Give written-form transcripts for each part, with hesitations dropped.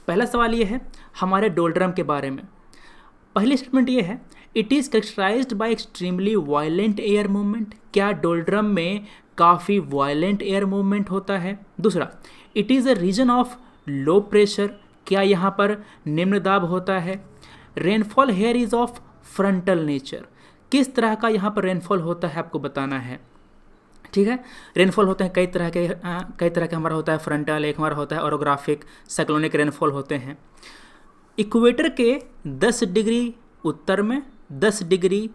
पहला सवाल ये है हमारे डोलड्रम के बारे में। पहली स्टेटमेंट ये है, it is characterized by extremely violent air movement. क्या डोलड्रम में काफ़ी वायलेंट एयर मूवमेंट होता है? दूसरा, it is a region of low pressure. क्या यहाँ पर निम्न दाब होता है? Rainfall here is of frontal nature. किस तरह का यहाँ पर रेनफॉल होता है आपको बताना है। ठीक है, रेनफॉल होते हैं कई तरह के हमारा होता है फ्रंटल, एक हमारा होता है ओरोग्राफिक, साइक्लोनिक रेनफॉल होते हैं। इक्वेटर के 10 डिग्री उत्तर में, 10 डिग्री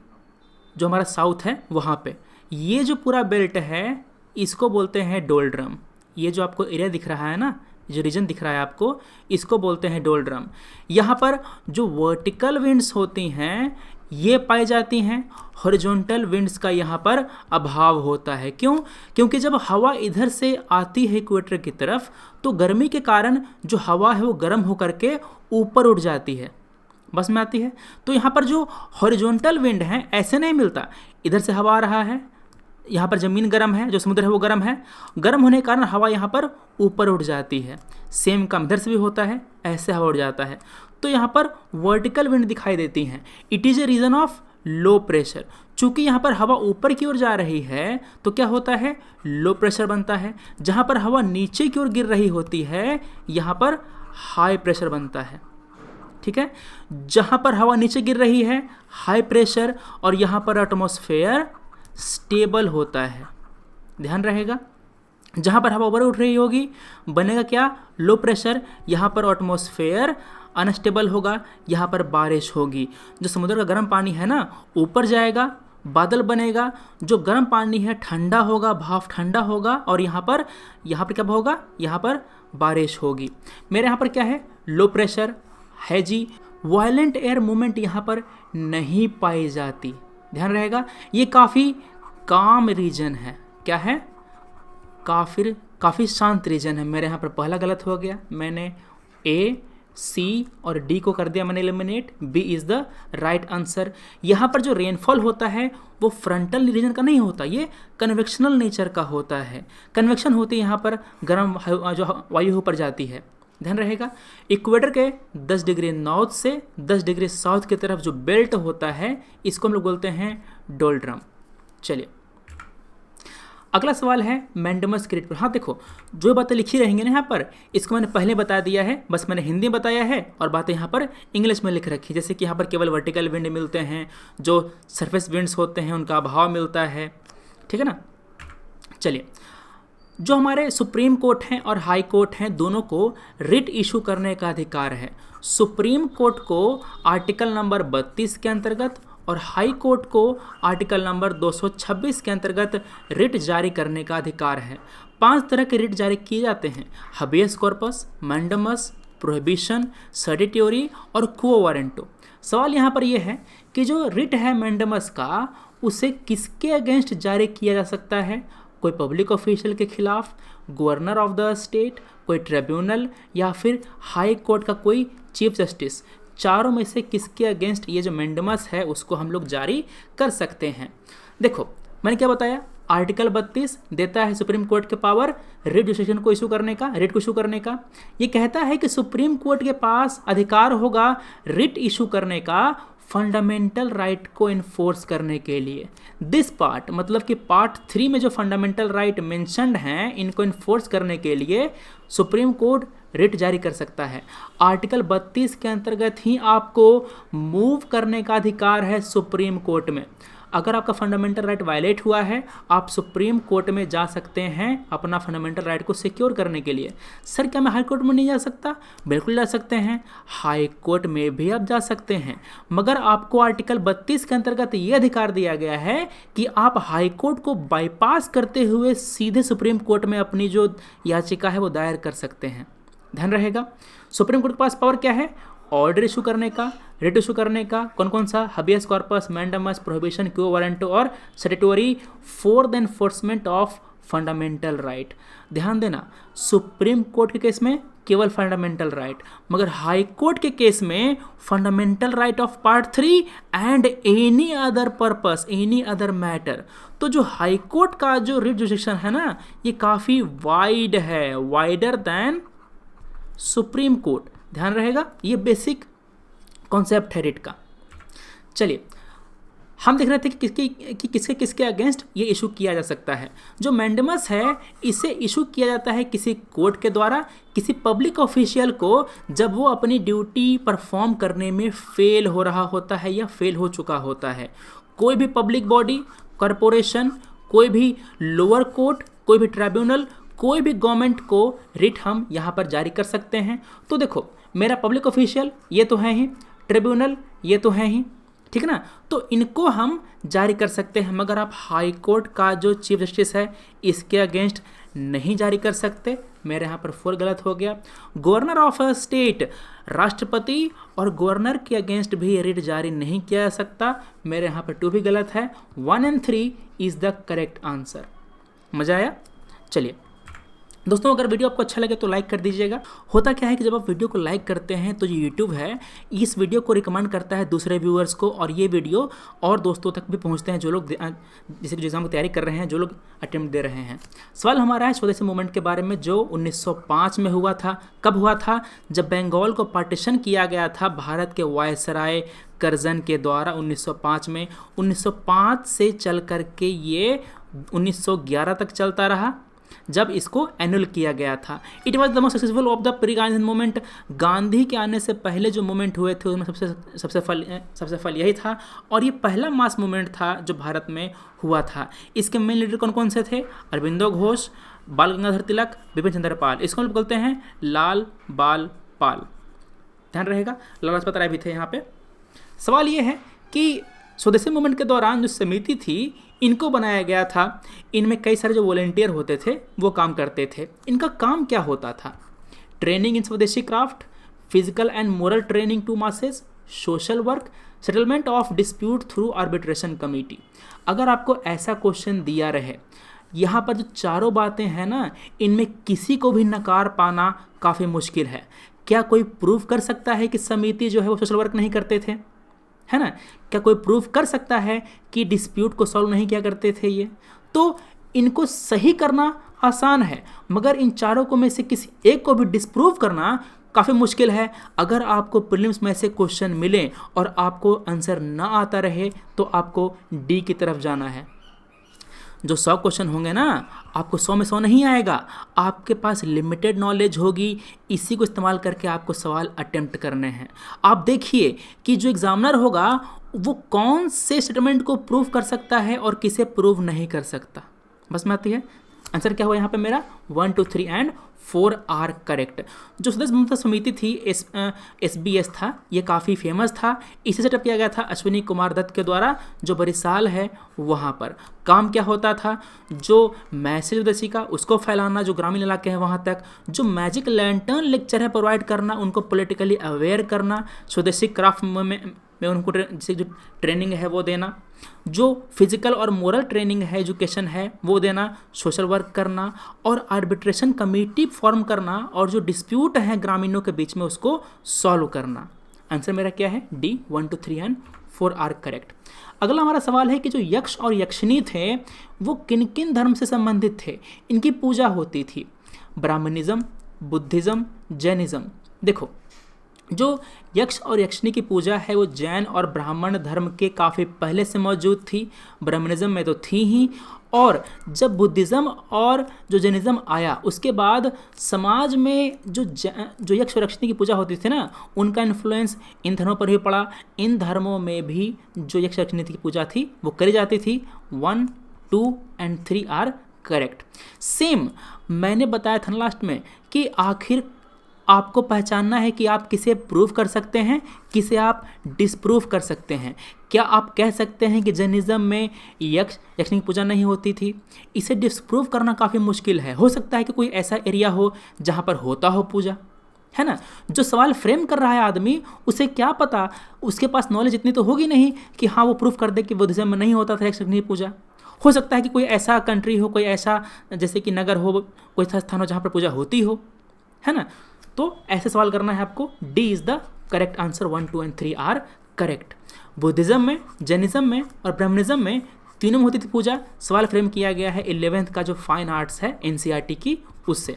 जो हमारा साउथ है वहाँ पे ये जो पूरा बेल्ट है इसको बोलते हैं डोलड्रम। ये जो आपको एरिया दिख रहा है ना, जो रीजन दिख रहा है आपको, इसको बोलते हैं डोलड्रम। यहाँ पर जो वर्टिकल विंड्स होती हैं ये पाई जाती हैं, हॉरिजॉन्टल विंड्स का यहाँ पर अभाव होता है। क्यों? क्योंकि जब हवा इधर से आती है इक्वेटर की तरफ तो गर्मी के कारण जो हवा है वो गर्म होकर के ऊपर उठ जाती है, बस में आती है। तो यहाँ पर जो हॉरिजॉन्टल विंड है ऐसे नहीं मिलता, इधर से हवा आ रहा है, यहाँ पर ज़मीन गर्म है, जो समुद्र है वो गर्म है, गर्म होने के कारण हवा यहाँ पर ऊपर उठ जाती है। सेम काम इधर से भी होता है, ऐसे हवा उड़ जाता है, तो यहाँ पर वर्टिकल विंड दिखाई देती हैं। It is a region of low pressure. चूँकि यहाँ पर हवा ऊपर की ओर जा रही है तो क्या होता है, लो प्रेशर बनता है। जहाँ पर हवा नीचे की ओर गिर रही होती है यहाँ पर हाई प्रेशर बनता है। ठीक है, जहाँ पर हवा नीचे गिर रही है हाई प्रेशर, और यहाँ पर एटमॉस्फेयर स्टेबल होता है। ध्यान रहेगा, जहाँ पर हवा ऊपर उठ रही होगी बनेगा क्या, लो प्रेशर। यहाँ पर एटमॉस्फेयर अनस्टेबल होगा, यहाँ पर बारिश होगी। जो समुद्र का गर्म पानी है ना ऊपर जाएगा, बादल बनेगा, जो गर्म पानी है ठंडा होगा, भाप ठंडा होगा, और यहाँ पर क्या होगा, यहाँ पर बारिश होगी। मेरे यहाँ पर क्या है, लो प्रेशर है जी। वायलेंट एयर मूवमेंट यहाँ पर नहीं पाई जाती। ध्यान रहेगा, ये काफ़ी काम रीजन है। क्या है, काफ़ी शांत रीजन है। मेरे यहाँ पर पहला गलत हो गया, मैंने ए, सी और डी को कर दिया मैंने eliminate. B is the right answer. यहाँ पर जो रेनफॉल होता है वो फ्रंटल रीजन का नहीं होता, ये कन्वेक्शनल नेचर का होता है। कन्वेक्शन होती है, यहाँ पर गर्म जो वायु ऊपर जाती है। ध्यान रहेगा, इक्वेटर के 10 डिग्री नॉर्थ से 10 डिग्री साउथ की तरफ जो बेल्ट होता है इसको हम लोग बोलते हैं डोलड्रम। चलिए अगला सवाल है मैंडमस क्रीट पर। हाँ देखो, जो बातें लिखी रहेंगी ना यहाँ पर इसको मैंने पहले बता दिया है, बस मैंने हिंदी में बताया है और बातें यहाँ पर इंग्लिश में लिख रखी। जैसे कि यहाँ पर केवल वर्टिकल विंड मिलते हैं, जो सरफेस विंड्स होते हैं उनका अभाव मिलता है। ठीक है ना। चलिए, जो हमारे सुप्रीम कोर्ट हैं और हाई कोर्ट हैं दोनों को रिट इशू करने का अधिकार है। सुप्रीम कोर्ट को आर्टिकल नंबर 32 के अंतर्गत और हाई कोर्ट को आर्टिकल नंबर 226 के अंतर्गत रिट जारी करने का अधिकार है। 5 तरह के रिट जारी किए जाते हैं, हबियस कॉर्पस, मैंडमस, प्रोहिबिशन, सर्टिट्यूरी और क्वो वारंटो। सवाल यहाँ पर यह है कि जो रिट है मैंडमस का उसे किसके अगेंस्ट जारी किया जा सकता है? कोई पब्लिक ऑफिशियल के खिलाफ, गवर्नर ऑफ द स्टेट, कोई ट्रिब्यूनल, या फिर हाई कोर्ट का कोई चीफ जस्टिस। चारों में से किसके अगेंस्ट ये जो मैंडमस है उसको हम लोग जारी कर सकते हैं? देखो मैंने क्या बताया, आर्टिकल 32 देता है सुप्रीम कोर्ट के पावर रिट डिसीजन को इशू करने का, रिट को इशू करने का। ये कहता है कि सुप्रीम कोर्ट के पास अधिकार होगा रिट इशू करने का फंडामेंटल राइट को इन्फोर्स करने के लिए। दिस पार्ट मतलब कि पार्ट 3 में जो फंडामेंटल राइट मेंशन्ड हैं इनको इन्फोर्स करने के लिए सुप्रीम कोर्ट रिट जारी कर सकता है। आर्टिकल 32 के अंतर्गत ही आपको मूव करने का अधिकार है सुप्रीम कोर्ट में। अगर आपका फंडामेंटल राइट वायलेट हुआ है आप सुप्रीम कोर्ट में जा सकते हैं अपना फंडामेंटल राइट को सिक्योर करने के लिए। सर क्या मैं हाई कोर्ट में नहीं जा सकता? बिल्कुल जा सकते हैं, हाई कोर्ट में भी आप जा सकते हैं, मगर आपको आर्टिकल 32 के अंतर्गत ये अधिकार दिया गया है कि आप हाई कोर्ट को बाईपास करते हुए सीधे सुप्रीम कोर्ट में अपनी जो याचिका है वो दायर कर सकते हैं। ध्यान रहेगा, सुप्रीम कोर्ट के पास पावर क्या है? ऑर्डर इशू करने का, रिट इशू करने का। कौन कौन सा? हबियस कॉर्पस, मैंडमस, प्रोहिबिशन, क्वो वारंटो और statutory for the enforcement of fundamental right. ध्यान देना, सुप्रीम कोर्ट के केस में केवल फंडामेंटल राइट, मगर हाई कोर्ट के केस में fundamental right of part 3 and any other purpose, any other matter. तो जो हाई कोर्ट का जो रिट जुरिडिक्शन है ना ये काफ़ी वाइड है, वाइडर दैन सुप्रीम कोर्ट। ध्यान रहेगा, ये बेसिक कॉन्सेप्ट है रिट का। चलिए हम देख रहे थे कि किसके किसके अगेंस्ट ये इशू किया जा सकता है। जो मैंडेमस है इसे इशू किया जाता है किसी कोर्ट के द्वारा, किसी पब्लिक ऑफिशियल को जब वो अपनी ड्यूटी परफॉर्म करने में फेल हो रहा होता है या फेल हो चुका होता है। कोई भी पब्लिक बॉडी, कॉरपोरेशन, कोई भी लोअर कोर्ट, कोई भी ट्राइब्यूनल, कोई भी गवर्नमेंट को रिट हम यहाँ पर जारी कर सकते हैं। तो देखो मेरा पब्लिक ऑफिशियल ये तो है ही, ट्रिब्यूनल ये तो है ही, ठीक है ना, तो इनको हम जारी कर सकते हैं, मगर आप हाई कोर्ट का जो चीफ जस्टिस है इसके अगेंस्ट नहीं जारी कर सकते। मेरे यहाँ पर 4 गलत हो गया। गवर्नर ऑफ अ स्टेट, राष्ट्रपति और गवर्नर के अगेंस्ट भी रिट जारी नहीं किया जा सकता। मेरे यहाँ पर 2 भी गलत है। 1 and 3 is the correct answer. मज़ा आया? चलिए दोस्तों, अगर वीडियो आपको अच्छा लगे तो लाइक कर दीजिएगा। होता क्या है कि जब आप वीडियो को लाइक करते हैं तो जो यूट्यूब है इस वीडियो को रिकमेंड करता है दूसरे व्यूअर्स को, और ये वीडियो और दोस्तों तक भी पहुंचते हैं जो लोग जैसे कि एग्जाम की तैयारी कर रहे हैं, जो लोग अटेम्प्ट दे रहे हैं। सवाल हमारा है स्वदेशी मूवमेंट के बारे में जो 1905 में हुआ था। कब हुआ था? जब बंगाल को पार्टीशन किया गया था भारत के वायसराय कर्जन के द्वारा 1905 में। 1905 से चल करके ये 1911 तक चलता रहा जब इसको एनुअल किया गया था। It was the most successful of the pre Gandhi movement. Gandhi के आने से पहले जो मूवमेंट हुए थे उसमें सबसे फल यही था, और ये पहला मास मूवमेंट था जो भारत में हुआ था। इसके मेन लीडर कौन कौन से थे? अरविंदो घोष, बाल गंगाधर तिलक, बिपिन चंद्र पाल। इसको हम बोलते हैं लाल बाल पाल। ध्यान रहेगा, लाला लाजपत राय भी थे यहाँ पे। सवाल ये है कि स्वदेशी मूवमेंट के दौरान जो समिति थी इनको बनाया गया था, इनमें कई सारे जो वॉलेंटियर होते थे वो काम करते थे। इनका काम क्या होता था? Training in swadeshi craft, physical and moral training to masses, social work, settlement of dispute through arbitration committee. अगर आपको ऐसा क्वेश्चन दिया रहे, यहाँ पर जो चारों बातें हैं ना, इनमें किसी को भी नकार पाना काफ़ी मुश्किल है। क्या कोई प्रूव कर सकता है कि समिति जो है वो सोशल वर्क नहीं करते थे? है ना? क्या कोई प्रूफ कर सकता है कि डिस्प्यूट को सॉल्व नहीं किया करते थे ये? तो इनको सही करना आसान है, मगर इन चारों को में से किसी एक को भी डिस्प्रूव करना काफ़ी मुश्किल है। अगर आपको प्रीलिम्स में से क्वेश्चन मिले और आपको आंसर ना आता रहे तो आपको डी की तरफ जाना है। जो 100 क्वेश्चन होंगे ना, आपको 100 में 100 नहीं आएगा। आपके पास लिमिटेड नॉलेज होगी, इसी को इस्तेमाल करके आपको सवाल अटेम्प्ट करने हैं। आप देखिए कि जो एग्जामिनर होगा वो कौन से स्टेटमेंट को प्रूव कर सकता है और किसे प्रूव नहीं कर सकता। बस में आती है। आंसर क्या हुआ यहाँ पे मेरा? 1, 2, 3 and 4 आर करेक्ट। जो सदस्य ममता समिति थी SBS था, ये काफ़ी फेमस था। इसे सेटअप किया गया था अश्विनी कुमार दत्त के द्वारा, जो बरिसाल है वहाँ पर। काम क्या होता था? जो मैसेज स्वदेशी का उसको फैलाना, जो ग्रामीण इलाके हैं वहाँ तक। जो मैजिक लैंटर्न लेक्चर है प्रोवाइड करना, उनको पॉलिटिकली अवेयर करना। स्वदेशी क्राफ्ट में उनको जैसे जो ट्रेनिंग है वो देना। जो फिजिकल और मोरल ट्रेनिंग है, एजुकेशन है, वो देना। सोशल वर्क करना और आर्बिट्रेशन कमेटी फॉर्म करना, और जो डिस्प्यूट हैं ग्रामीणों के बीच में उसको सॉल्व करना। आंसर मेरा क्या है? डी। 1, 2, 3 and 4 are correct. अगला हमारा सवाल है कि जो यक्ष और यक्षिणी थे वो किन किन धर्म से संबंधित थे? इनकी पूजा होती थी ब्राह्मणिज्म, बुद्धिज़्म, जैनिज़्म। देखो, जो यक्ष और यक्षिणी की पूजा है वो जैन और ब्राह्मण धर्म के काफ़ी पहले से मौजूद थी। ब्राह्मणिज्म में तो थी ही, और जब बुद्धिज़्म और जो जैनिज़्म आया उसके बाद समाज में जो यक्ष और यक्षिणी की पूजा होती थी ना, उनका इन्फ्लुएंस इन धर्मों पर भी पड़ा। इन धर्मों में भी जो यक्ष यक्षिणी की पूजा थी वो करी जाती थी। 1, 2 and 3 आर करेक्ट। सेम मैंने बताया था लास्ट में कि आखिर आपको पहचानना है कि आप किसे प्रूव कर सकते हैं, किसे आप डिसप्रूव कर सकते हैं। क्या आप कह सकते हैं कि जैनिज़्म में यक्ष यक्षिणी की पूजा नहीं होती थी? इसे डिसप्रूव करना काफ़ी मुश्किल है। हो सकता है कि कोई ऐसा एरिया हो जहाँ पर होता हो पूजा, है ना? जो सवाल फ्रेम कर रहा है आदमी, उसे क्या पता, उसके पास नॉलेज इतनी तो होगी नहीं कि हाँ वो प्रूफ कर दे कि बुद्धिज़्म में नहीं होता था यक्ष यक्षिणी की पूजा। हो सकता है कि कोई ऐसा कंट्री हो, कोई ऐसा जैसे कि नगर हो, कोई ऐसा स्थान हो जहाँ पर पूजा होती हो, है ना? तो ऐसे सवाल करना है आपको। D is the correct answer. 1, 2 and 3 are correct. Buddhism में, जैनिज़्म में और ब्राह्मणिज्म में तीनों में होती थी पूजा। सवाल फ्रेम किया गया है 11th का जो फाइन आर्ट्स है NCERT की, उससे।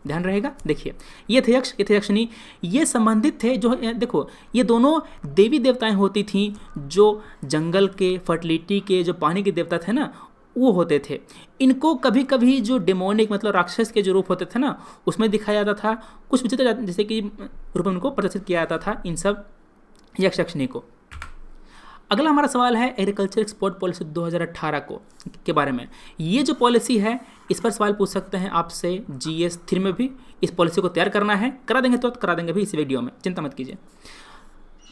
ध्यान रहेगा। देखिए ये थे यक्ष, ये थे यक्षिणी, ये संबंधित थे जो देखो ये दोनों देवी देवताएं होती थीं जो जंगल के, फर्टिलिटी के, जो पानी के देवता थे ना वो होते थे। इनको कभी कभी जो डेमोनिक मतलब राक्षस के जो रूप होते थे ना उसमें दिखाया जाता था, कुछ विचित्र जैसे कि रूप में उनको प्रदर्शित किया जाता था इन सब यक्ष यक्षिणी को। अगला हमारा सवाल है एग्रीकल्चर एक्सपोर्ट पॉलिसी 2018 के बारे में। ये जो पॉलिसी है इस पर सवाल पूछ सकते हैं आपसे GS 3 में भी। इस पॉलिसी को तैयार करना है, करा देंगे तो करा देंगे भी इस वीडियो में, चिंता मत कीजिए।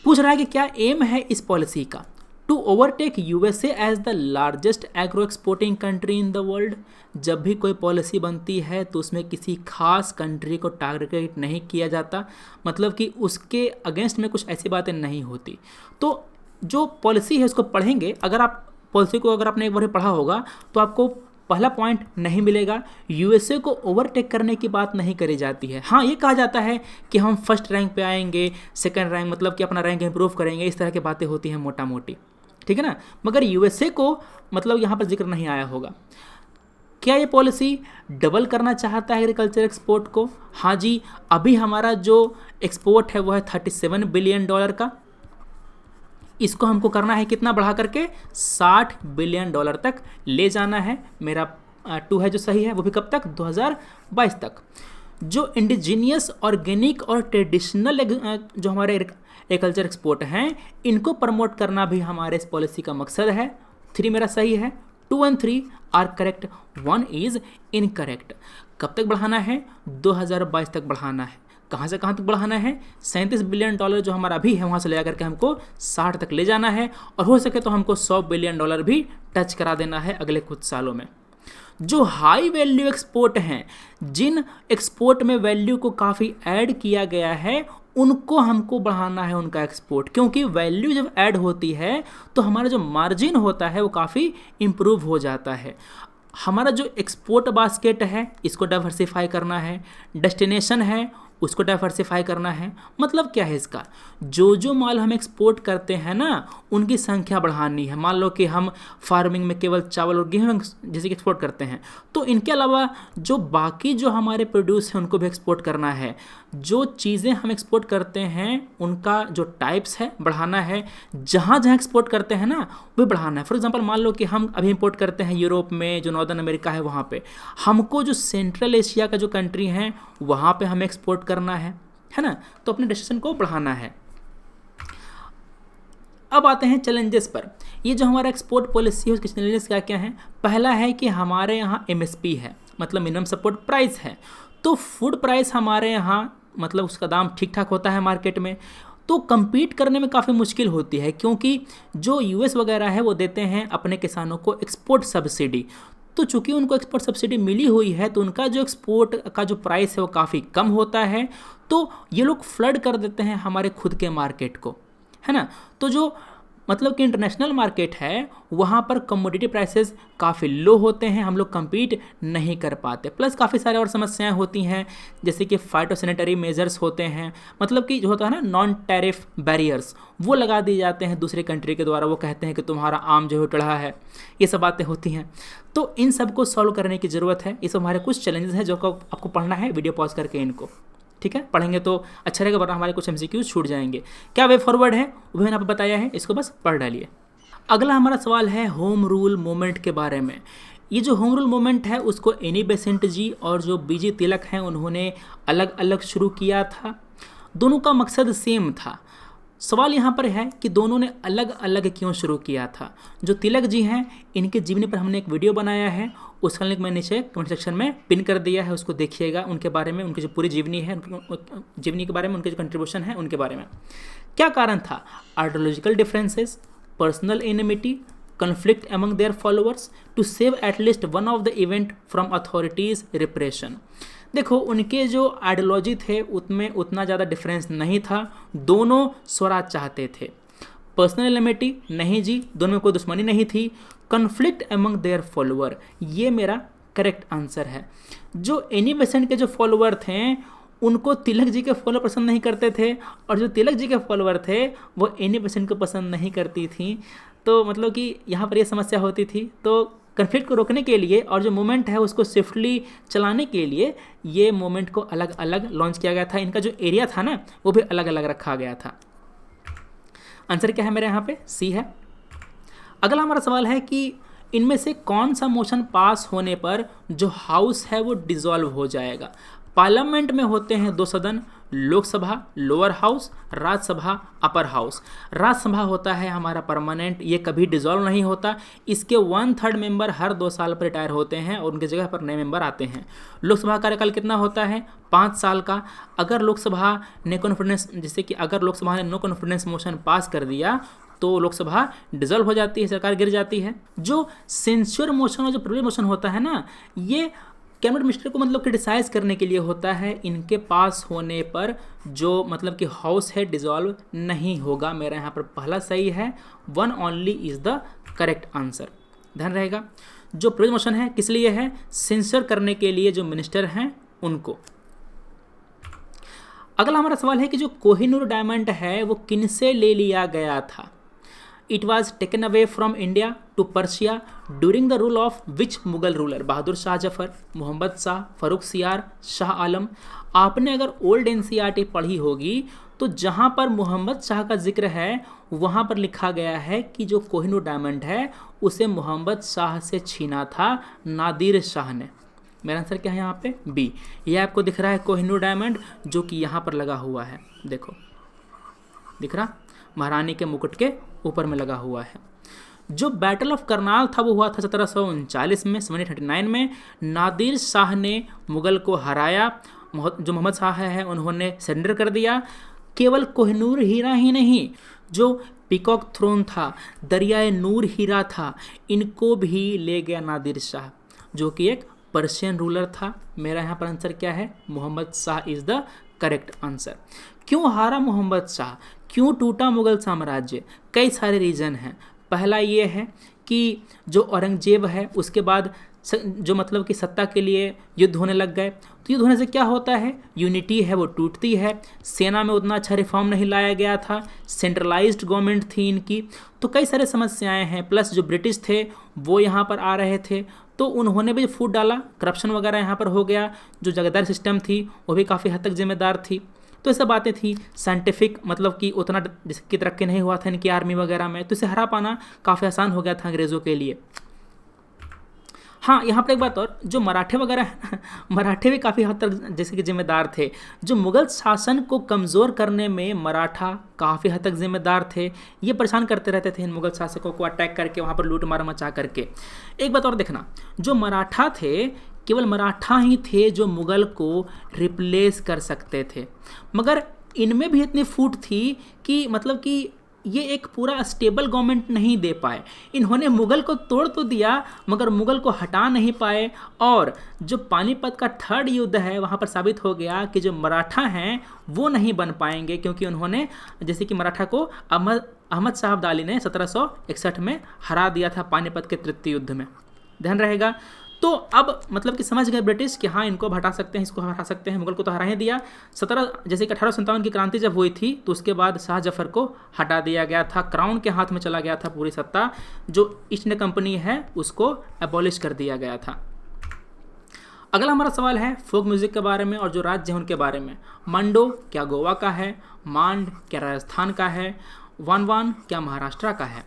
पूछ रहा है कि क्या एम है इस पॉलिसी का, to overtake USA as the largest agro exporting country in the world. जब भी कोई पॉलिसी बनती है तो उसमें किसी खास कंट्री को टारगेट नहीं किया जाता, मतलब कि उसके अगेंस्ट में कुछ ऐसी बातें नहीं होती। तो जो पॉलिसी है उसको पढ़ेंगे, अगर आप पॉलिसी को अगर आपने एक बार पढ़ा होगा तो आपको पहला पॉइंट नहीं मिलेगा। USA को ओवरटेक करने की बात नहीं करी जाती है। हाँ ये कहा जाता है कि हम फर्स्ट रैंक पे आएंगे, सेकंड रैंक मतलब कि अपना रैंक इंप्रूव करेंगे, इस तरह की बातें होती हैं मोटा मोटी, ठीक है ना, मगर USA को मतलब यहाँ पर जिक्र नहीं आया होगा। क्या ये पॉलिसी डबल करना चाहता है एग्रीकल्चर एक्सपोर्ट को? हाँ जी, अभी हमारा जो एक्सपोर्ट है वो है $37 बिलियन का। इसको हमको करना है कितना बढ़ा करके, $60 बिलियन तक ले जाना है। मेरा 2 है जो सही है, वो भी कब तक, 2022 तक। जो इंडिजीनियस, ऑर्गेनिक और ट्रेडिशनल जो हमारे एग्रीकल्चर एक्सपोर्ट हैं इनको प्रमोट करना भी हमारे इस पॉलिसी का मकसद है। 3 मेरा सही है, 2 and 3 are correct, 1 is incorrect. कब तक बढ़ाना है, 2022 तक बढ़ाना है। कहाँ से कहाँ तक बढ़ाना है, $37 बिलियन जो हमारा अभी है वहाँ से ले जाकर के हमको 60 तक ले जाना है, और हो सके तो हमको $100 बिलियन भी टच करा देना है अगले कुछ सालों में। जो हाई वैल्यू एक्सपोर्ट हैं, जिन एक्सपोर्ट में वैल्यू को काफ़ी ऐड किया गया है उनको हमको बढ़ाना है उनका एक्सपोर्ट, क्योंकि वैल्यू जब ऐड होती है तो हमारा जो मार्जिन होता है वो काफ़ी इम्प्रूव हो जाता है। हमारा जो एक्सपोर्ट बास्केट है इसको डाइवर्सिफाई करना है, डेस्टिनेशन है उसको डाइवर्सिफाई करना है। मतलब क्या है इसका, जो माल हम एक्सपोर्ट करते हैं ना उनकी संख्या बढ़ानी है। मान लो कि हम फार्मिंग में केवल चावल और गेहूं जैसे कि एक्सपोर्ट करते हैं, तो इनके अलावा जो बाकी जो हमारे प्रोड्यूस हैं उनको भी एक्सपोर्ट करना है। जो चीज़ें हम एक्सपोर्ट करते हैं उनका जो टाइप्स है बढ़ाना है, जहाँ जहाँ एक्सपोर्ट करते हैं ना वो बढ़ाना है। फॉर एग्जांपल मान लो कि हम अभी इंपोर्ट करते हैं यूरोप में, जो नॉर्दर्न अमेरिका है वहाँ पे, हमको जो सेंट्रल एशिया का जो कंट्री है वहाँ पे हमें एक्सपोर्ट करना है ना, तो अपने डेस्टिनेशन को बढ़ाना है। अब आते हैं चैलेंजेस पर। ये जो हमारा एक्सपोर्ट पॉलिसी है उसके चैलेंजेस क्या क्या हैं। पहला है कि हमारे यहाँ MSP है, मतलब मिनिमम सपोर्ट प्राइस है। तो फूड प्राइस हमारे यहाँ मतलब उसका दाम ठीक ठाक होता है मार्केट में, तो compete करने में काफ़ी मुश्किल होती है, क्योंकि जो US वगैरह है वो देते हैं अपने किसानों को एक्सपोर्ट सब्सिडी। तो चूंकि उनको एक्सपोर्ट सब्सिडी मिली हुई है तो उनका जो एक्सपोर्ट का जो प्राइस है वो काफ़ी कम होता है, तो ये लोग फ्लड कर देते हैं हमारे खुद के मार्केट को, है ना। तो जो मतलब कि इंटरनेशनल मार्केट है वहाँ पर कमोडिटी प्राइसेस काफ़ी लो होते हैं, हम लोग compete नहीं कर पाते। प्लस काफ़ी सारे और समस्याएं होती हैं, जैसे कि फाइटोसैनिटरी मेजर्स होते हैं, मतलब कि जो होता है ना नॉन टैरिफ बैरियर्स, वो लगा दिए जाते हैं दूसरे कंट्री के द्वारा। वो कहते हैं कि तुम्हारा आम जो है टेढ़ा है, ये सब बातें होती हैं। तो इन सब को सॉल्व करने की ज़रूरत है। ये सब हमारे कुछ चैलेंजेस हैं जो आपको पढ़ना है, वीडियो पॉज करके इनको, ठीक है, पढ़ेंगे तो अच्छा रहेगा, वरना हमारे कुछ MCQs छूट जाएंगे। क्या वे फॉरवर्ड है वो भी मैंने आपको बताया है, इसको बस पढ़ डालिए। अगला हमारा सवाल है होम रूल मूवमेंट के बारे में। ये जो होम रूल मूवमेंट है उसको एनी बेसेंट जी और जो BG तिलक हैं उन्होंने अलग अलग शुरू किया था। दोनों का मकसद सेम था। सवाल यहाँ पर है कि दोनों ने अलग अलग क्यों शुरू किया था। जो तिलक जी हैं इनके जीवनी पर हमने एक वीडियो बनाया है, उसका लिंक मैंने नीचे कमेंट सेक्शन में पिन कर दिया है, उसको देखिएगा। उनके बारे में, उनकी जो पूरी जीवनी है, जीवनी के बारे में, उनके जो कंट्रीब्यूशन है उनके बारे में। क्या कारण था, ideological differences, personal enmity, conflict among their followers to save at least one of the event from authorities repression। देखो उनके जो आइडियोलॉजी थे उसमें उतना ज़्यादा डिफरेंस नहीं था, दोनों स्वराज चाहते थे। पर्सनल एनिमिटी नहीं जी, दोनों में कोई दुश्मनी नहीं थी। कन्फ्लिक्ट एमंग देयर फॉलोअर, ये मेरा करेक्ट आंसर है। जो एनी बेसेंट के जो फॉलोअर थे उनको तिलक जी के फॉलोअर पसंद नहीं करते थे, और जो तिलक जी के फॉलोअर थे वो एनी बेसेंट को पसंद नहीं करती थी। तो मतलब कि यहाँ पर ये समस्या होती थी। तो कन्फ्लिक्ट को रोकने के लिए और जो मूवमेंट है उसको स्विफ्टली चलाने के लिए ये मूवमेंट को अलग अलग लॉन्च किया गया था। इनका जो एरिया था ना वो भी अलग अलग रखा गया था। आंसर क्या है मेरे यहाँ पे? सी है। अगला हमारा सवाल है कि इनमें से कौन सा मोशन पास होने पर जो हाउस है वो डिसॉल्व हो जाएगा। पार्लियामेंट में होते हैं 2 सदन, Lok Sabha lower house, Rajya Sabha upper house. Rajya Sabha होता है हमारा परमानेंट, ये कभी डिसॉल्व नहीं होता। इसके 1/3 मेंबर हर 2 साल पर रिटायर होते हैं और उनकी जगह पर नए मेंबर आते हैं। लोकसभा कार्यकाल कितना होता है? 5 साल का। अगर लोकसभा ने कॉन्फिडेंस, जैसे कि अगर लोकसभा ने नो कॉन्फिडेंस मोशन पास कर दिया तो लोकसभा डिसॉल्व हो जाती है, सरकार गिर जाती है। जो सेंस्योर मोशन और जो प्रिविलेज मोशन होता है ना, ये कैबिनेट मिनिस्टर को मतलब क्रिटिसाइज करने के लिए होता है। इनके पास होने पर जो मतलब कि हाउस है डिसॉल्व नहीं होगा। मेरा यहाँ पर पहला सही है, 1 only is the correct answer. ध्यान रहेगा। जो प्रिविलेज मोशन है किस लिए है? सेंसर करने के लिए जो मिनिस्टर हैं उनको। अगला हमारा सवाल है कि जो कोहिनूर डायमंड है वो किनसे ले लिया गया था? It was taken away from India to Persia during the rule of which Mughal ruler? Bahadur Shah Zafar, Mohammad Shah, Farrukh Siyar, Shah आलम। आपने अगर ओल्ड एनसीईआरटी पढ़ी होगी तो जहाँ पर मोहम्मद शाह का जिक्र है वहाँ पर लिखा गया है कि जो कोहिनूर डायमंड है उसे मोहम्मद शाह से छीना था नादिर शाह ने। मेरा आंसर क्या है यहाँ पे? बी। यह आपको दिख रहा है कोहिनूर डायमंड जो कि यहाँ पर लगा हुआ है, देखो दिख रहा, महारानी के मुकुट के ऊपर में लगा हुआ है। जो बैटल ऑफ करनाल था वो हुआ था 1739 में, 1739 में। नादिर शाह ने मुगल को हराया। जो मोहम्मद शाह है उन्होंने सरेंडर कर दिया। केवल कोहिनूर हीरा ही नहीं, जो पीकॉक थ्रोन था, दरियाए नूर हीरा था, इनको भी ले गया नादिर शाह जो कि एक पर्शियन रूलर था। मेरा यहाँ पर आंसर क्या है? Mohammad Shah is the correct answer. क्यों हारा मोहम्मद शाह? क्यों टूटा मुगल साम्राज्य? कई सारे रीज़न हैं। पहला ये है कि जो औरंगजेब है उसके बाद जो मतलब कि सत्ता के लिए युद्ध होने लग गए, तो युद्ध होने से क्या होता है? यूनिटी है वो टूटती है। सेना में उतना अच्छा रिफॉर्म नहीं लाया गया था, सेंट्रलाइज्ड गवर्नमेंट थी इनकी, तो कई सारे समस्याएं हैं। प्लस जो ब्रिटिश थे वो यहाँ पर आ रहे थे तो उन्होंने भी फूट डाला, करप्शन वगैरह यहाँ पर हो गया। जो जगदार सिस्टम थी वो भी काफ़ी हद तक जिम्मेदार थी। तो ये सब बातें थी। साइंटिफिक मतलब कि उतना जिसकी तरक्की नहीं हुआ था इनकी आर्मी वगैरह में, तो इसे हरा पाना काफ़ी आसान हो गया था अंग्रेज़ों के लिए। हाँ, यहाँ पर एक बात और, जो मराठे वगैरह है मराठे भी काफ़ी हद तक जैसे कि जिम्मेदार थे। जो मुग़ल शासन को कमज़ोर करने में मराठा काफ़ी हद तक जिम्मेदार थे। ये परेशान करते रहते थे इन मुग़ल शासकों को अटैक करके, वहाँ पर लूट मार मचा करके। एक बात और देखना, जो मराठा थे केवल मराठा ही थे जो मुग़ल को रिप्लेस कर सकते थे, मगर इनमें भी इतनी फूट थी कि मतलब कि ये एक पूरा स्टेबल गवर्नमेंट नहीं दे पाए। इन्होंने मुग़ल को तोड़ तो दिया मगर मुग़ल को हटा नहीं पाए। और जो पानीपत का 3rd युद्ध है वहाँ पर साबित हो गया कि जो मराठा हैं वो नहीं बन पाएंगे, क्योंकि उन्होंने जैसे कि मराठा को अहमद शाह अब्दाली ने 1761 में हरा दिया था पानीपत के 3य युद्ध में। ध्यान रहेगा। तो अब मतलब कि समझ गए ब्रिटिश कि हाँ इनको हटा सकते हैं, इसको हटा सकते हैं। मुगल को तो हरा ही दिया। जैसे कि 1857 की क्रांति जब हुई थी तो उसके बाद शाह जफर को हटा दिया गया था। क्राउन के हाथ में चला गया था पूरी सत्ता। जो ईस्ट इंडिया कंपनी है उसको एबॉलिश कर दिया गया था। अगला हमारा सवाल है फोक म्यूजिक के बारे में और जो राज्य है उनके बारे में। मांडो क्या गोवा का है? मांड क्या राजस्थान का है? वान क्या महाराष्ट्र का है?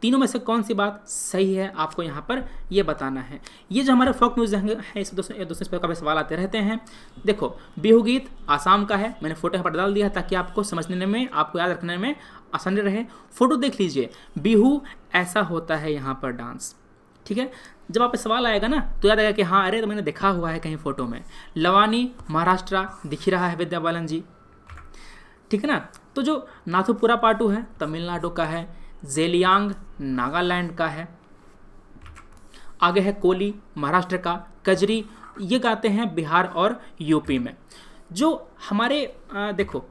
तीनों में से कौन सी बात सही है आपको यहाँ पर ये बताना है। ये जो हमारे फोक म्यूजिक है इस दूसरे का भी सवाल आते रहते हैं। देखो, बिहू गीत आसाम का है, मैंने फोटो यहाँ पर डाल दिया ताकि आपको समझने में, आपको याद रखने में आसानी रहे। फोटो देख लीजिए। बिहू ऐसा होता है यहाँ पर डांस, ठीक है। जब आप सवाल आएगा ना तो याद आएगा कि हाँ अरे तो मैंने देखा हुआ है कहीं फ़ोटो में। लवानी महाराष्ट्र दिख ही रहा है विद्या बालन जी, ठीक है ना। तो जो नाथुपुरा पाटू है तमिलनाडु का है, जेलियांग नागालैंड का है, आगे है कोली महाराष्ट्र का, कजरी ये गाते हैं बिहार और यूपी में। जो हमारे देखो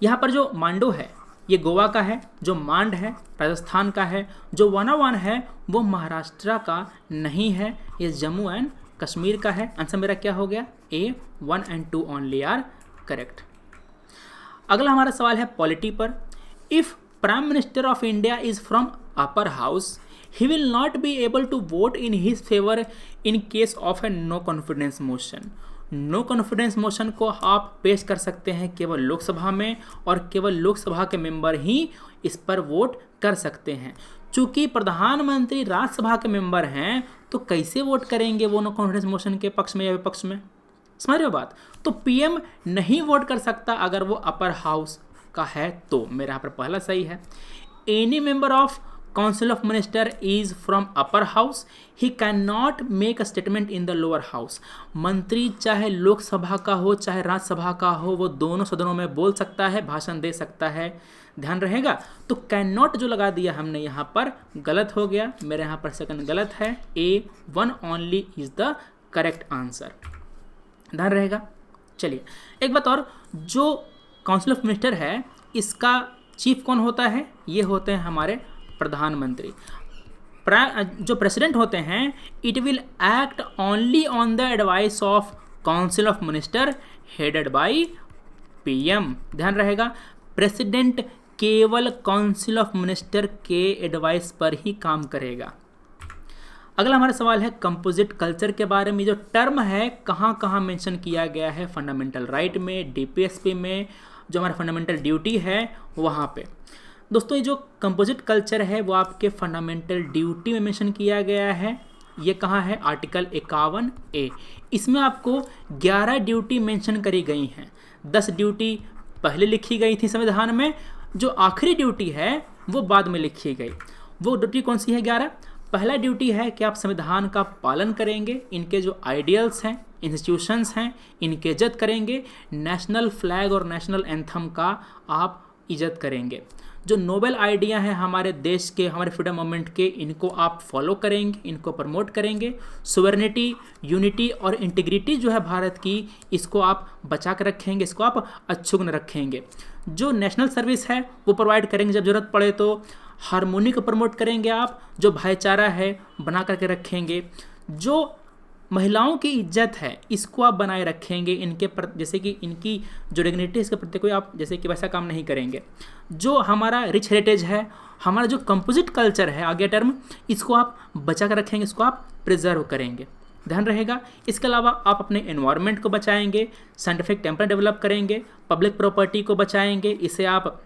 यहाँ पर जो मांडो है ये गोवा का है, जो मांड है राजस्थान का है, जो वानावान है वो महाराष्ट्र का नहीं है, ये जम्मू एंड कश्मीर का है। आंसर मेरा क्या हो गया? A 1 and 2 only are correct. अगला हमारा सवाल है पॉलिटी पर। If prime minister of India is from upper house he will not be able to vote in his favour in case of a no confidence motion. No confidence motion को आप पेश कर सकते हैं केवल लोकसभा में, और केवल लोकसभा के मेंबर ही इस पर वोट कर सकते हैं। चूंकि प्रधानमंत्री राज्यसभा के मेंबर हैं तो कैसे वोट करेंगे वो नो कॉन्फिडेंस मोशन के पक्ष में या विपक्ष में, समझ रहे हो बात। तो पीएम नहीं वोट कर सकता अगर वो अपर हाउस का है तो। मेरे यहाँ पर पहला सही है। Any member of council of minister is from upper house, he can not make a statement in the lower house. मंत्री चाहे लोकसभा का हो चाहे राज्यसभा का हो, वो दोनों सदनों में बोल सकता है, भाषण दे सकता है, ध्यान रहेगा। तो कैन नॉट जो लगा दिया हमने यहाँ पर गलत हो गया, मेरे यहाँ पर सेकंड गलत है। A one only is the correct answer, ध्यान रहेगा। चलिए एक बात और, जो काउंसिल ऑफ मिनिस्टर है इसका चीफ कौन होता है, ये होते हैं हमारे प्रधानमंत्री। जो प्रेसिडेंट होते हैं, it will act only on the advice of council of minister headed by PM, ध्यान रहेगा। प्रेसिडेंट केवल काउंसिल ऑफ मिनिस्टर के एडवाइस पर ही काम करेगा। अगला हमारा सवाल है कंपोजिट कल्चर के बारे में। जो टर्म है कहाँ कहाँ मेंशन किया गया है, फंडामेंटल राइट में, डीपीएसपी में, जो हमारा फंडामेंटल ड्यूटी है वहाँ पे। दोस्तों ये जो कंपोजिट कल्चर है वो आपके फंडामेंटल ड्यूटी में मेंशन किया गया है। ये कहाँ है, आर्टिकल 51A। इसमें आपको 11 ड्यूटी मेंशन करी गई हैं। 10 ड्यूटी पहले लिखी गई थी संविधान में, जो आखिरी ड्यूटी है वो बाद में लिखी गई। वो ड्यूटी कौन सी है 11? पहला ड्यूटी है कि आप संविधान का पालन करेंगे, इनके जो आइडियल्स हैं, इंस्टीट्यूशंस हैं, इनकी इज्जत करेंगे। नेशनल फ्लैग और नेशनल एंथम का आप इज्जत करेंगे। जो नोबेल आइडिया हैं हमारे देश के, हमारे फ्रीडम मूवमेंट के, इनको आप फॉलो करेंगे, इनको प्रमोट करेंगे। सोवरेनिटी, यूनिटी और इंटीग्रिटी जो है भारत की, इसको आप बचा कर रखेंगे, इसको आप अक्षुण्ण रखेंगे। जो नेशनल सर्विस है वो प्रोवाइड करेंगे जब जरूरत पड़े तो। हारमोनी को प्रमोट करेंगे आप, जो भाईचारा है बना करके रखेंगे। जो महिलाओं की इज्जत है इसको आप बनाए रखेंगे, इनके जैसे कि इनकी जो डिग्निटी है इसके प्रति कोई आप जैसे कि वैसा काम नहीं करेंगे। जो हमारा रिच हेरिटेज है, हमारा जो कंपोजिट कल्चर है आगे टर्म, इसको आप बचा कर रखेंगे, इसको आप प्रिजर्व करेंगे, ध्यान रहेगा। इसके अलावा आप अपने एनवायरनमेंट को बचाएंगे, साइंटिफिक टेम्पर डेवलप करेंगे, पब्लिक प्रॉपर्टी को बचाएंगे, इसे आप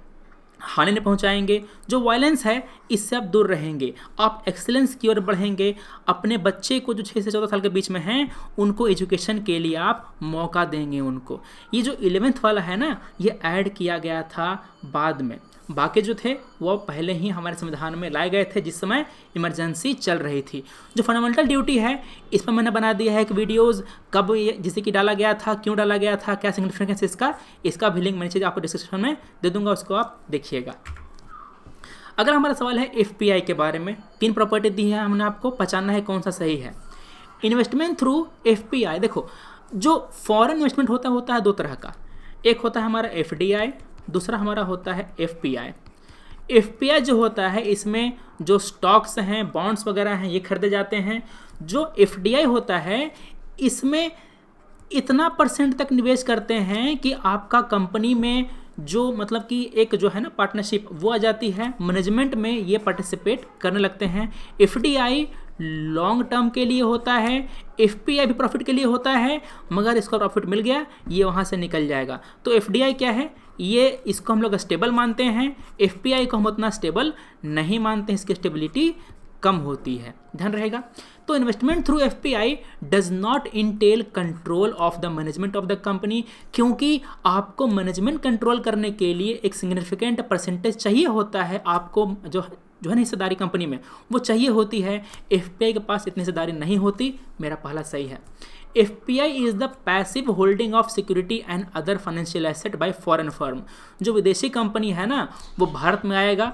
हानि नहीं पहुंचाएंगे। जो वायलेंस है इससे आप दूर रहेंगे, आप एक्सीलेंस की ओर बढ़ेंगे। अपने बच्चे को जो 6 से 14 साल के बीच में हैं उनको एजुकेशन के लिए आप मौका देंगे उनको। ये जो 11th वाला है ना, ये ऐड किया गया था बाद में, बाकी जो थे वो पहले ही हमारे संविधान में लाए गए थे जिस समय इमरजेंसी चल रही थी। जो फंडामेंटल ड्यूटी है इस पर मैंने बना दिया है एक वीडियोज़, कब जिसे कि डाला गया था, क्यों डाला गया था, क्या सिग्निफिकेंस इसका भी लिंक मैंने आपको डिस्क्रिप्शन में दे दूंगा, उसको आप देखिएगा। अगर हमारा सवाल है एफपीआई के बारे में, 3 प्रॉपर्टी दी है, हमने आपको पहचानना है कौन सा सही है। इन्वेस्टमेंट थ्रू एफपीआई, देखो जो फॉरेन इन्वेस्टमेंट होता है 2 तरह का, एक होता है हमारा एफडीआई, दूसरा हमारा होता है एफपीआई। एफपीआई जो होता है इसमें जो स्टॉक्स हैं, बॉन्ड्स वगैरह हैं, ये खरीदे जाते हैं। जो एफडीआई होता है इसमें इतना % तक निवेश करते हैं कि आपका कंपनी में जो मतलब कि एक जो है ना पार्टनरशिप वो आ जाती है, मैनेजमेंट में ये पार्टिसिपेट करने लगते हैं। एफडीआई लॉन्ग टर्म के लिए होता है, एफपीआई भी प्रॉफिट के लिए होता है, मगर इसको प्रॉफिट मिल गया ये वहाँ से निकल जाएगा। तो एफडीआई क्या है, ये इसको हम लोग स्टेबल मानते हैं, एफपीआई को हम उतना स्टेबल नहीं मानते हैं, इसकी स्टेबिलिटी कम होती है, ध्यान रहेगा। तो investment through FPI does not Intel control of the management of the company, क्योंकि आपको मैनेजमेंट कंट्रोल करने के लिए एक सिग्निफिकेंट % चाहिए होता है, आपको जो है ना हिस्सेदारी कंपनी में वो चाहिए होती है। एफपीआई के पास इतनी हिस्सेदारी नहीं होती, मेरा पहला सही है। FPI is the passive holding of security and other financial asset bye foreign firm. जो विदेशी कंपनी है ना वो भारत में आएगा,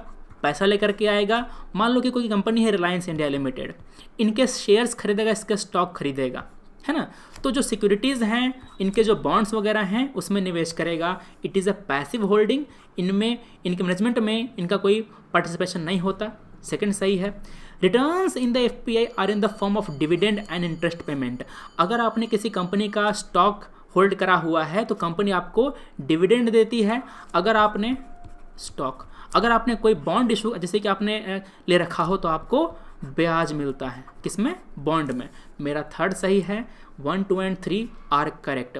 पैसा लेकर के आएगा। मान लो कि कोई कंपनी है रिलायंस इंडिया लिमिटेड, इनके शेयर्स खरीदेगा, इसके स्टॉक खरीदेगा, है ना। तो जो सिक्योरिटीज़ हैं, इनके जो बॉन्ड्स वगैरह हैं उसमें निवेश करेगा। It is a passive holding, इनमें इनके मैनेजमेंट में इनका कोई पार्टिसिपेशन नहीं होता, सेकंड सही है। Returns in the FPI are in the form of dividend and interest payment. अगर आपने किसी कंपनी का स्टॉक होल्ड करा हुआ है तो कंपनी आपको डिविडेंड देती है। अगर आपने कोई बॉन्ड इशू जैसे कि आपने ले रखा हो तो आपको ब्याज मिलता है। किसमें? बॉन्ड में। मेरा थर्ड सही है, 1, 2 एंड 3 आर करेक्ट।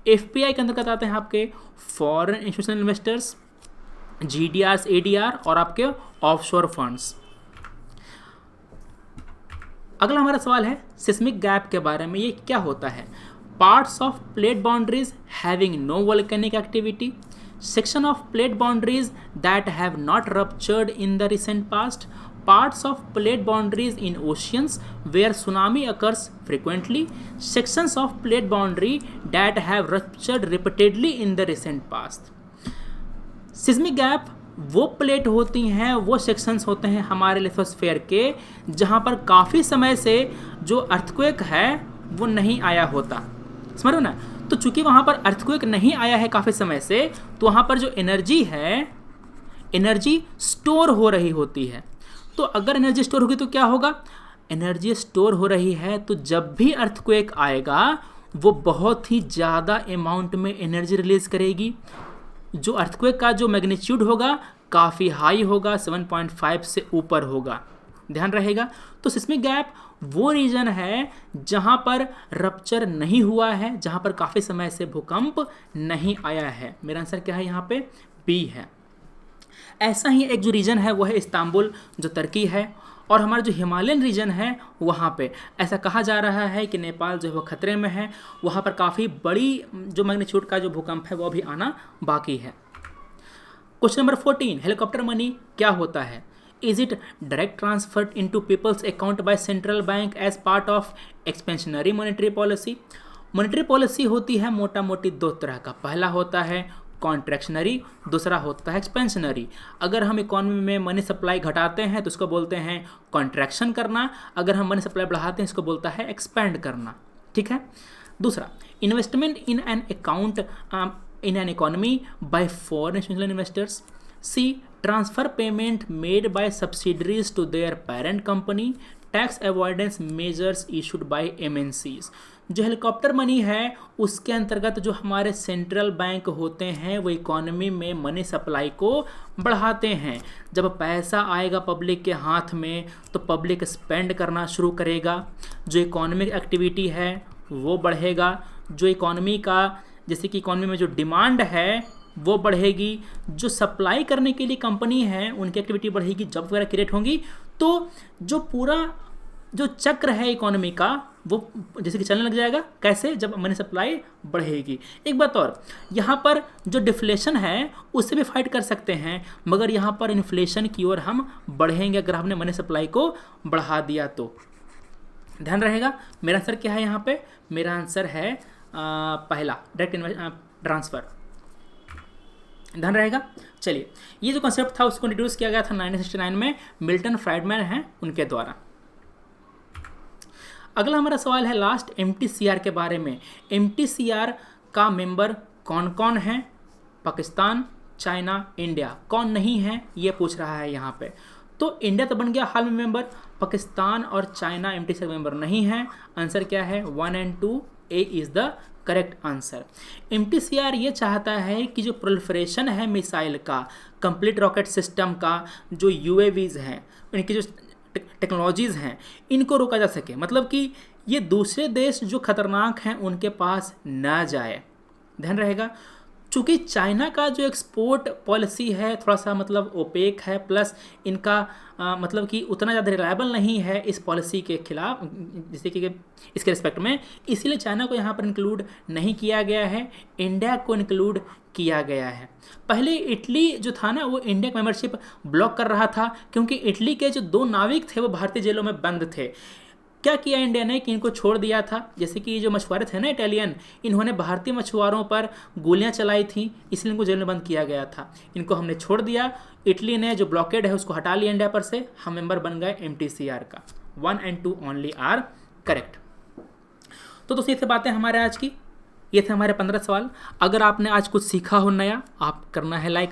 एफपीआई के अंतर्गत आते हैं आपके foreign institutional investors, GDR, ADR और आपके ऑफशोर फंड्स। अगला हमारा सवाल है सिस्मिक गैप के बारे में। ये क्या होता है? Parts of plate boundaries having no volcanic activity, section of plate boundaries that have not ruptured in the recent past, parts of plate boundaries in oceans where tsunami occurs frequently, sections of plate boundary that have ruptured repeatedly in the recent past. Seismic gap वो plate होती हैं, वो sections होते हैं हमारे lithosphere के जहाँ पर काफ़ी समय से जो अर्थक्वेक है वो नहीं आया होता। समझ रहे हो ना? तो चूंकि वहाँ पर अर्थक्वेक नहीं आया है काफ़ी समय से, तो वहाँ पर जो एनर्जी है, एनर्जी स्टोर हो रही होती है। तो अगर एनर्जी स्टोर होगी तो क्या होगा? एनर्जी स्टोर हो रही है तो जब भी अर्थक्वेक आएगा वो बहुत ही ज़्यादा अमाउंट में एनर्जी रिलीज करेगी। जो अर्थक्वेक का जो मैग्नीट्यूड होगा काफ़ी हाई होगा, 7.5 से ऊपर होगा। ध्यान रहेगा। तो सिस्मिक गैप वो रीजन है जहाँ पर रप्चर नहीं हुआ है, जहाँ पर काफ़ी समय से भूकंप नहीं आया है। मेरा आंसर क्या है यहाँ पे? बी है। ऐसा ही एक जो रीजन है वो है इस्तांबुल, जो तुर्की है, और हमारा जो हिमालयन रीजन है वहाँ पे ऐसा कहा जा रहा है कि नेपाल जो है वो खतरे में है, वहाँ पर काफ़ी बड़ी जो मैग्नीट्यूड का जो भूकंप है वो अभी आना बाकी है। क्वेश्चन नंबर 14, हेलीकॉप्टर मनी क्या होता है? Is it direct transferred into people's account by central bank as part of expansionary monetary policy? Monetary policy होती है मोटा मोटी दो तरह का। पहला होता है कॉन्ट्रैक्शनरी, दूसरा होता है एक्सपेंशनरी। अगर हम इकोनॉमी में मनी सप्लाई घटाते हैं तो उसको बोलते हैं कॉन्ट्रैक्शन करना, अगर हम मनी सप्लाई बढ़ाते हैं इसको बोलता है एक्सपेंड करना। ठीक है। दूसरा, investment in an account in an economy by foreign institutional investors. C, transfer payment made by subsidiaries to their parent company, tax avoidance measures issued by MNCs. जो हेलीकॉप्टर मनी है उसके अंतर्गत जो हमारे सेंट्रल बैंक होते हैं वो economy में मनी सप्लाई को बढ़ाते हैं। जब पैसा आएगा पब्लिक के हाथ में तो पब्लिक स्पेंड करना शुरू करेगा, जो इकोनॉमिक एक्टिविटी है वो बढ़ेगा, जो इकोनॉमी का जैसे कि इकोनॉमी में जो डिमांड है वो बढ़ेगी, जो सप्लाई करने के लिए कंपनी है उनकी एक्टिविटी बढ़ेगी, जॉब वगैरह क्रिएट होंगी। तो जो पूरा जो चक्र है इकोनॉमी का वो जैसे कि चलने लग जाएगा। कैसे? जब मनी सप्लाई बढ़ेगी। एक बात और, यहाँ पर जो डिफ्लेशन है उससे भी फाइट कर सकते हैं, मगर यहाँ पर इन्फ्लेशन की ओर हम बढ़ेंगे अगर हमने मनी सप्लाई को बढ़ा दिया तो। ध्यान रहेगा। मेरा आंसर क्या है यहाँ पे? मेरा आंसर है पहला, डायरेक्ट ट्रांसफ़र। ध्यान रहेगा। चलिए, ये जो कॉन्सेप्ट था उसको इंट्रोड्यूस किया गया था 1969 में, मिल्टन फ्राइडमैन हैं उनके द्वारा। अगला हमारा सवाल है लास्ट MTCR के बारे में। MTCR का मेंबर कौन कौन है? Pakistan, China, India. कौन नहीं है ये पूछ रहा है यहाँ पे। तो इंडिया तो बन गया हाल में मेंबर, पाकिस्तान और चाइना MTCR मेंबर नहीं है। आंसर क्या है? 1 and 2, A is the correct answer. MTCR ये चाहता है कि जो प्रोलिफरेशन है मिसाइल का, कंप्लीट रॉकेट सिस्टम का, जो UAVs हैं, इनकी जो टेक्नोलॉजीज़ हैं, इनको रोका जा सके। मतलब कि ये दूसरे देश जो खतरनाक हैं उनके पास ना जाए। ध्यान रहेगा। चूँकि चाइना का जो एक्सपोर्ट पॉलिसी है थोड़ा सा मतलब ओपेक है, प्लस इनका मतलब कि उतना ज़्यादा रिलायबल नहीं है इस पॉलिसी के खिलाफ, जैसे कि इसके रिस्पेक्ट में, इसीलिए चाइना को यहाँ पर इंक्लूड नहीं किया गया है, इंडिया को इंक्लूड किया गया है। पहले इटली जो था ना वो इंडिया की मेंबरशिप ब्लॉक कर रहा था क्योंकि इटली के जो 2 नाविक थे वो भारतीय जेलों में बंद थे। क्या किया इंडिया ने कि इनको छोड़ दिया था। जैसे कि जो मछुआरे थे ना इटालियन, इन्होंने भारतीय मछुआरों पर गोलियां चलाई थी, इसलिए इनको जेल में बंद किया गया था। इनको हमने छोड़ दिया, इटली ने जो ब्लॉकेड है उसको हटा लिया इंडिया पर से, हम मेंबर बन गए MTCR का। 1 and 2 ओनली आर करेक्ट। तो दोस्तों ये थे बातें हमारे आज की, ये थे हमारे 15 सवाल। अगर आपने आज कुछ सीखा हो नया, आप करना है लाइक।